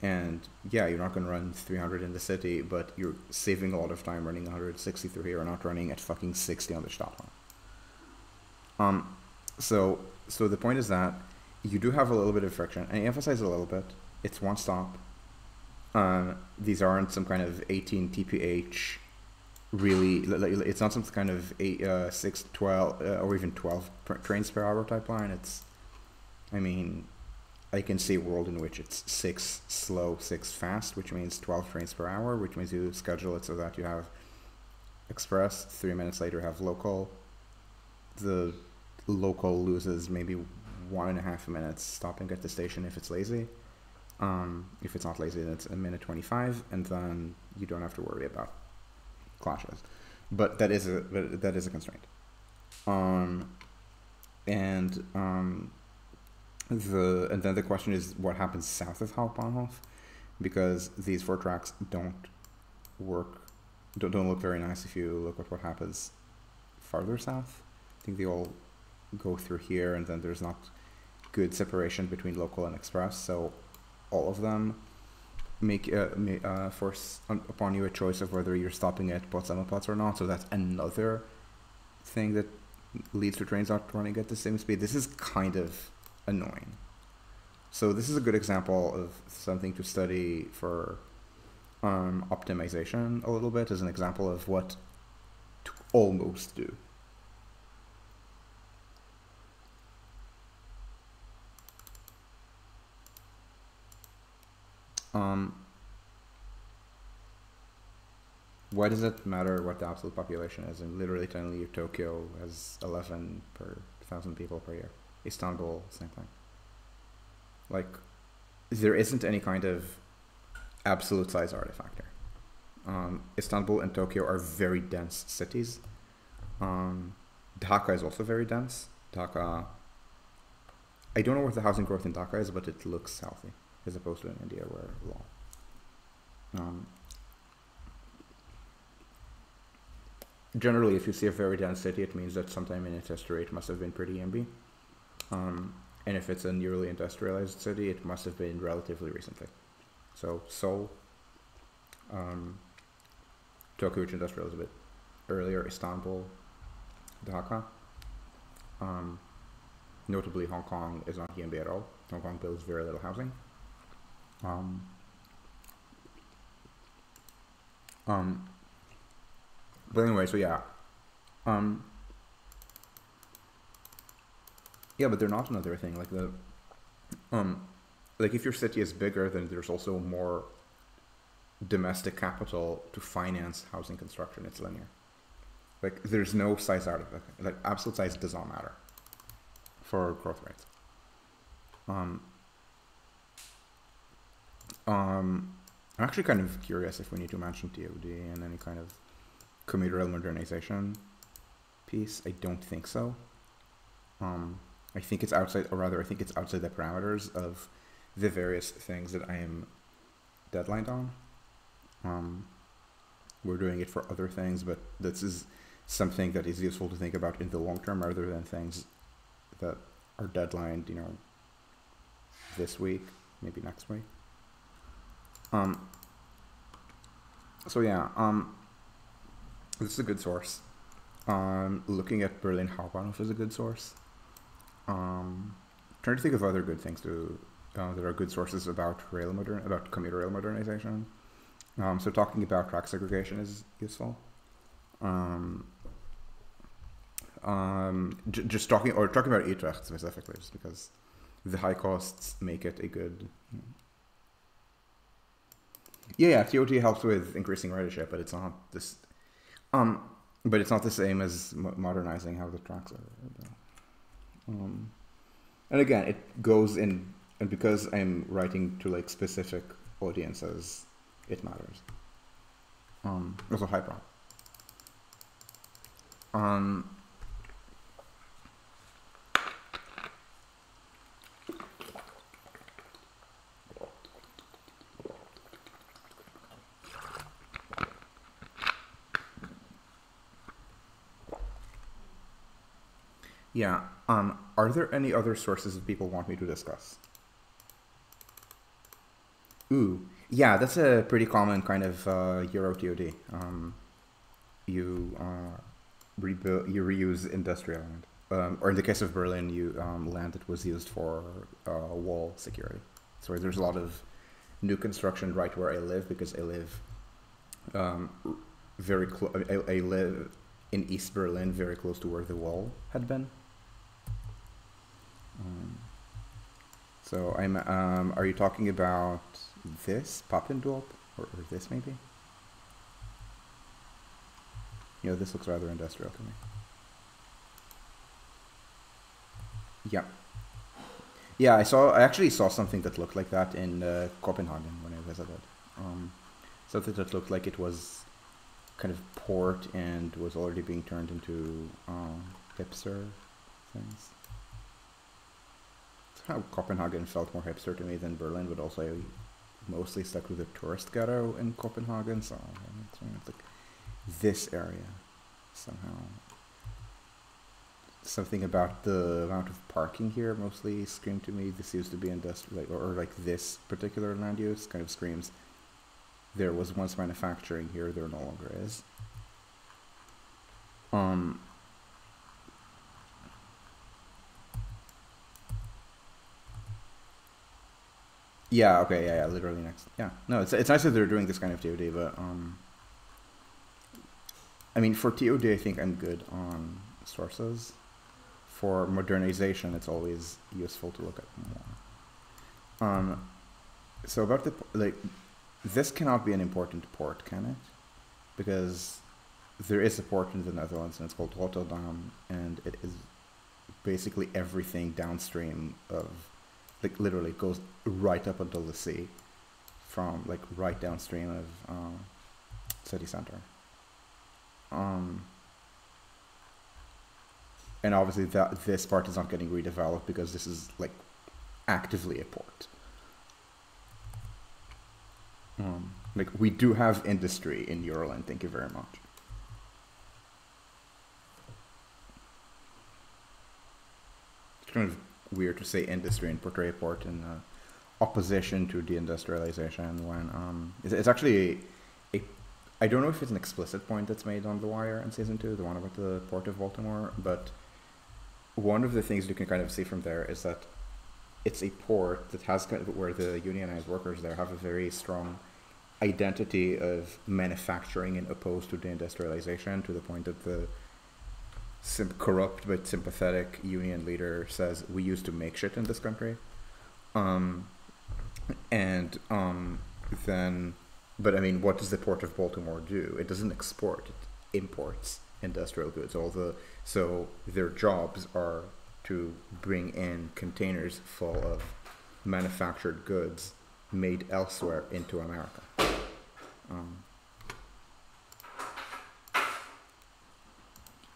And yeah, you're not going to run 300 in the city, but you're saving a lot of time running 160 through here and not running at fucking 60 on the stop line. So the point is that you do have a little bit of friction, and I emphasize a little bit. It's one stop. These aren't some kind of 18 TPH, really. It's not some kind of 6, 12, or even 12 trains per hour type line. It's, I mean, I can see a world in which it's 6 slow, 6 fast, which means 12 trains per hour, which means you schedule it so that you have express, 3 minutes later have local. The local loses maybe 1.5 minutes stopping at the station if it's lazy. If it's not lazy, then it's 1:25, and then you don't have to worry about clashes. But that is a constraint. And then the question is what happens south of Hauptbahnhof, because these 4 tracks don't look very nice if you look at what happens farther south. I think they all go through here, and then there's not good separation between local and express, so all of them force upon you a choice of whether you're stopping at Potsdamer Platz or not. So that's another thing that leads to trains not running at the same speed. This is kind of annoying. So this is a good example of something to study for optimization a little bit, as an example of what to almost do. Why does it matter what the absolute population is? I'm literally telling you Tokyo has 11 per 1,000 people per year. Istanbul, same thing. Like, there isn't any kind of absolute size artifact here. Istanbul and Tokyo are very dense cities. Dhaka is also very dense. Dhaka, I don't know what the housing growth in Dhaka is, but it looks healthy, as opposed to in India where low. Generally, if you see a very dense city, it means that sometime in its history it must have been pretty amby. And if it's a nearly industrialized city, it must have been relatively recently. So Seoul, Tokyo, which industrialized a bit earlier, Istanbul, Dhaka. Notably, Hong Kong is not amby at all. Hong Kong builds very little housing. But anyway, so yeah. Yeah, but they're not another thing. Like like if your city is bigger, then there's also more domestic capital to finance housing construction. It's linear. Like there's no size out of it. Like absolute size does not matter for growth rates. I'm actually kind of curious if we need to mention TOD and any kind of commuter rail modernization piece. I don't think so. I think it's outside, or rather, I think it's outside the parameters of the various things that I am deadlined on. We're doing it for other things, but this is something that is useful to think about in the long term rather than things that are deadlined, you know, this week, maybe next week. So yeah, this is a good source. Looking at Berlin Hauptbahnhof is a good source. Trying to think of other good things to there are good sources about commuter rail modernization. So talking about track segregation is useful. Just talking about Utrecht specifically, just because the high costs make it a good. Yeah, TOT helps with increasing ridership, but it's not this. But it's not the same as modernizing how the tracks are. And again, it goes in, and because I'm writing to like specific audiences, it matters. Also hyper. Yeah. Are there any other sources that people want me to discuss? Ooh, yeah, that's a pretty common kind of Euro TOD. You reuse industrial land, or in the case of Berlin, land that was used for wall security. So there's a lot of new construction right where I live, because I live very close. I live in East Berlin, very close to where the wall had been. So I'm. Are you talking about this Papendorp or this maybe? This looks rather industrial to me. Yeah. Yeah, I actually saw something that looked like that in Copenhagen when I visited. Something that looked like it was kind of port and was already being turned into hipster things. That's how Copenhagen felt more hipster to me than Berlin, but also I mostly stuck with the tourist ghetto in Copenhagen, so it's like this area somehow. Something about the amount of parking here mostly screamed to me this used to be industrial, or like this particular land use kind of screams there was once manufacturing here, there no longer is. Yeah, okay, yeah, literally next. Yeah, no, it's nice that they're doing this kind of TOD, but I mean, for TOD, I think I'm good on sources. For modernization, it's always useful to look at more. So about this cannot be an important port, can it? Because there is a port in the Netherlands, and it's called Rotterdam, and it is basically everything downstream of, like, literally it goes right up until the sea, from like right downstream of city center. And obviously this part is not getting redeveloped because this is like actively a port. Like, we do have industry in Euroland, thank you very much. It's kind of weird to say industry and portray a port in opposition to deindustrialization when it's actually I don't know if it's an explicit point that's made on The Wire in season 2, the one about the port of Baltimore, but one of the things you can kind of see from there is that it's a port that has kind of, where the unionized workers there have a very strong identity of manufacturing and opposed to deindustrialization, to the point that the corrupt but sympathetic union leader says, we used to make shit in this country. But I mean, what does the Port of Baltimore do? It doesn't export, it imports industrial goods. So their jobs are to bring in containers full of manufactured goods made elsewhere into America.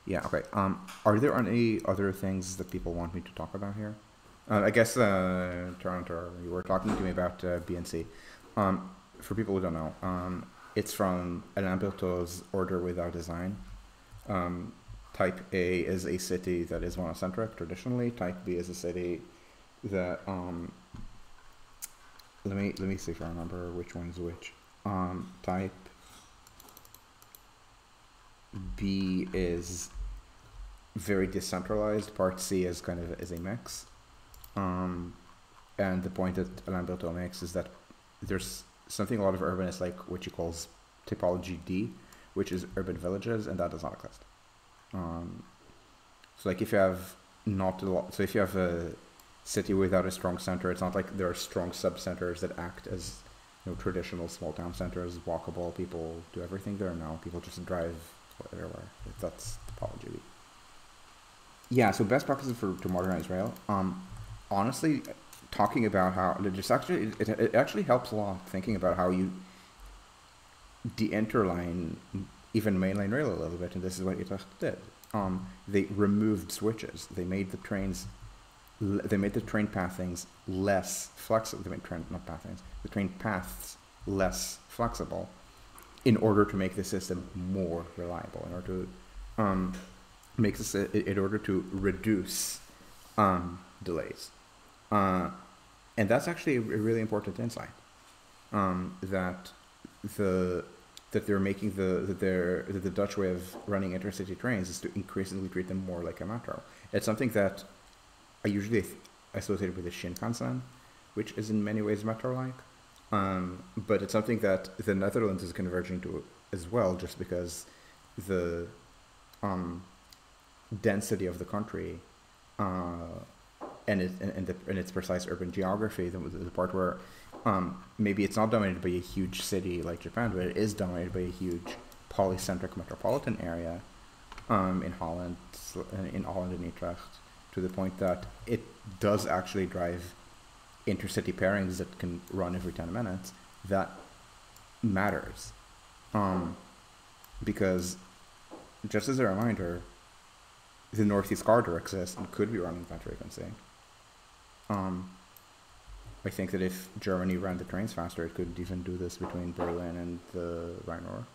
Yeah, okay. Are there any other things that people want me to talk about here? I guess, Toronto, you were talking to me about BNC. For people who don't know, it's from Alain Berthaud's Order Without Design. Type A is a city that is monocentric traditionally. Type B is a city that let me see if I remember which one's which. Type B is very decentralized. Part C is kind of a mix. And the point that Alain Berthaud makes is that there's something a lot of urbanists like, which he calls typology D, which is urban villages, and that does not exist. So like if you have not a lot, so if you have a city without a strong center, it's not like there are strong sub-centers that act as, you know, traditional small town centers, walkable, people do everything there. Now people just drive everywhere. That's topology B. Yeah, so best practices to modernize rail. Honestly, talking about how it actually helps a lot thinking about how you de-interline even mainline rail a little bit, and this is what Utrecht did. They removed switches. They made the train pathings less flexible. They made the train paths less flexible in order to make the system more reliable, in order to in order to reduce delays. And that's actually a really important insight. That the Dutch way of running intercity trains is to increasingly treat them more like a metro. It's something that I usually associate with the Shinkansen, which is in many ways metro-like. But it's something that the Netherlands is converging to as well, just because the density of the country and its precise urban geography, the part where maybe it's not dominated by a huge city like Japan, but it is dominated by a huge polycentric metropolitan area in Holland and Utrecht, to the point that it does actually drive intercity pairings that can run every 10 minutes. That matters. Because, just as a reminder, the Northeast Corridor exists and could be running at that frequency. I think that if Germany ran the trains faster, it could even do this between Berlin and the Rhine-Ruhr.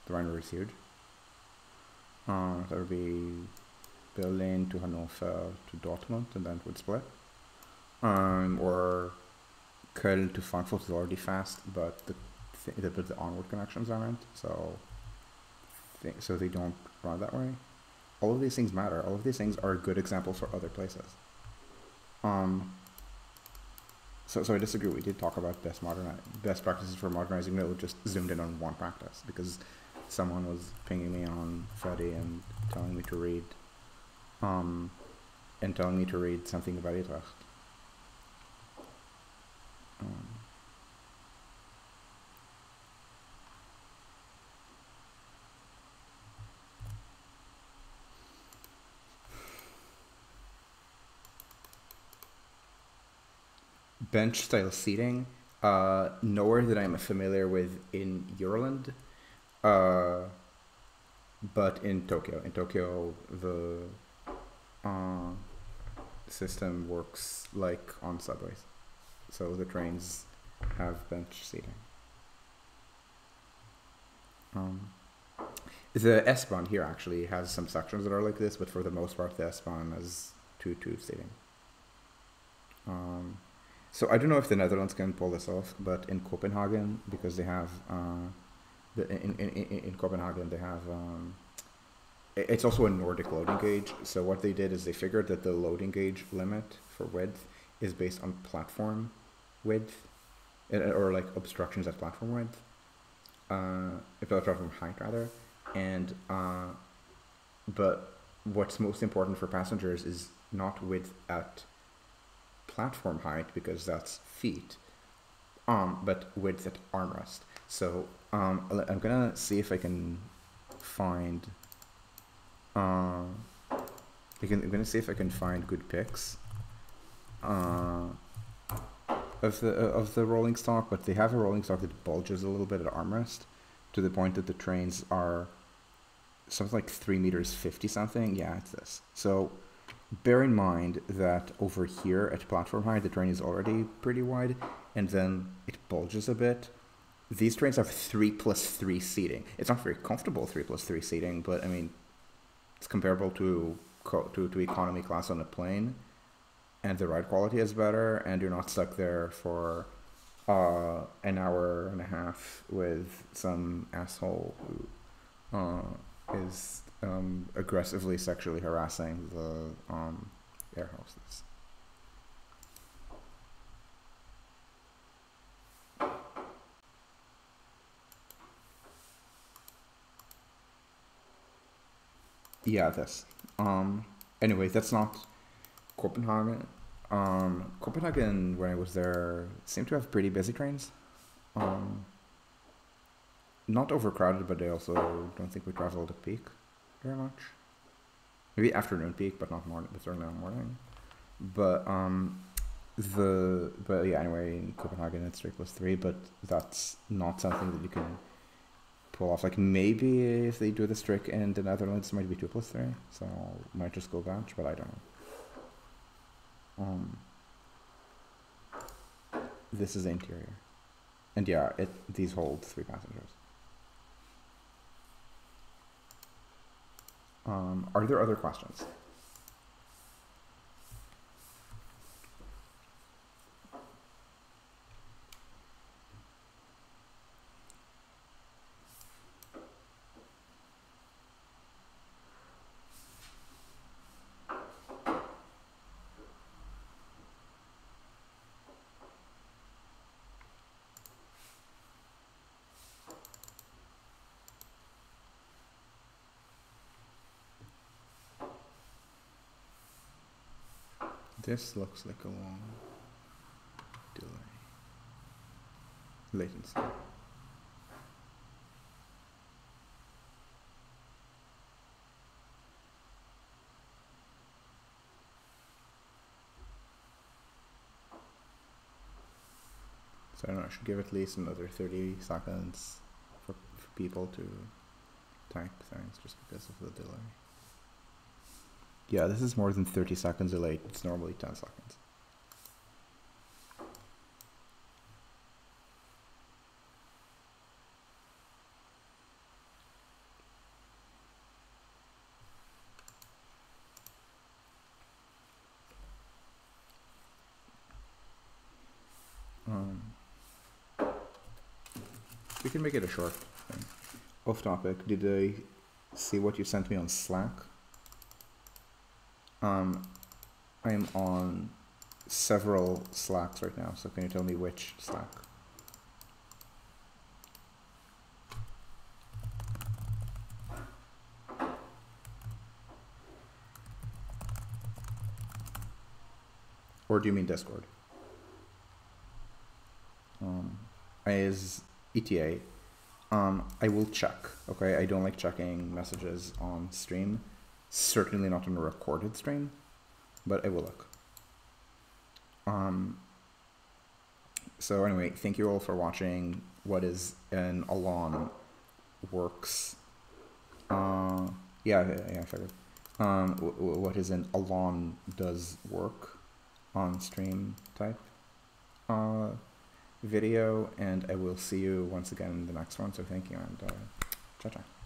The Rhine-Ruhr is huge. That would be Berlin to Hanover to Dortmund, and then it would split. Or Köln to Frankfurt is already fast, but the onward connections aren't, so they don't run that way. All of these things matter. All of these things are good examples for other places. So I disagree. We did talk about best practices for modernizing rail. Just zoomed in on one practice because someone was pinging me on Friday and telling me to read something about Utrecht. Bench style seating, nowhere that I'm familiar with in Euroland, but in Tokyo. In Tokyo, the system works like on subways, so the trains have bench seating. The S-Bahn here actually has some sections that are like this, but for the most part, the S-Bahn has 2-2 seating. So I don't know if the Netherlands can pull this off, but in Copenhagen, because they have in Copenhagen they have it's also a Nordic loading gauge. So what they did is they figured that the loading gauge limit for width is based on platform width, or like obstructions at platform width, platform height rather, and but what's most important for passengers is not width at platform height, because that's feet, but width at armrest. So I'm gonna see if I can find I'm gonna see if I can find good pics of the rolling stock, but they have a rolling stock that bulges a little bit at armrest to the point that the trains are something like 3 meters 50 something. Yeah, it's this. So bear in mind that over here at platform height, the train is already pretty wide, and then it bulges a bit. These trains have 3+3 seating. It's not very comfortable 3+3 seating, but I mean, it's comparable to economy class on a plane, and the ride quality is better, and you're not stuck there for an hour and a half with some asshole who is aggressively sexually harassing the air hostess. Yeah, this. Anyway, that's not Copenhagen. Copenhagen, when I was there, seemed to have pretty busy trains. Um, Not overcrowded, but I also don't think we traveled at peak very much. Maybe afternoon peak, but not morning. But certainly not morning. But but yeah. Anyway, in Copenhagen it's 3+3, but that's not something that you can pull off. Like maybe if they do this trick in the Netherlands, it might be 2+3. So I might just go that, but I don't know. This is the interior, and yeah, these hold 3 passengers. Are there other questions? This looks like a long delay. Latency. So I don't know, I should give at least another 30 seconds for people to type things just because of the delay. Yeah, this is more than 30 seconds delayed. It's normally 10 seconds. We can make it a short thing. Off topic, did I see what you sent me on Slack? I'm on several Slacks right now, so can you tell me which Slack? Or do you mean Discord? Is ETA. I will check, okay? I don't like checking messages on stream. Certainly not on a recorded stream, but I will look. So anyway, thank you all for watching what is an Alon works. Yeah, I figured. What is an Alon does work on stream type video, and I will see you once again in the next one. So thank you, and ciao ciao.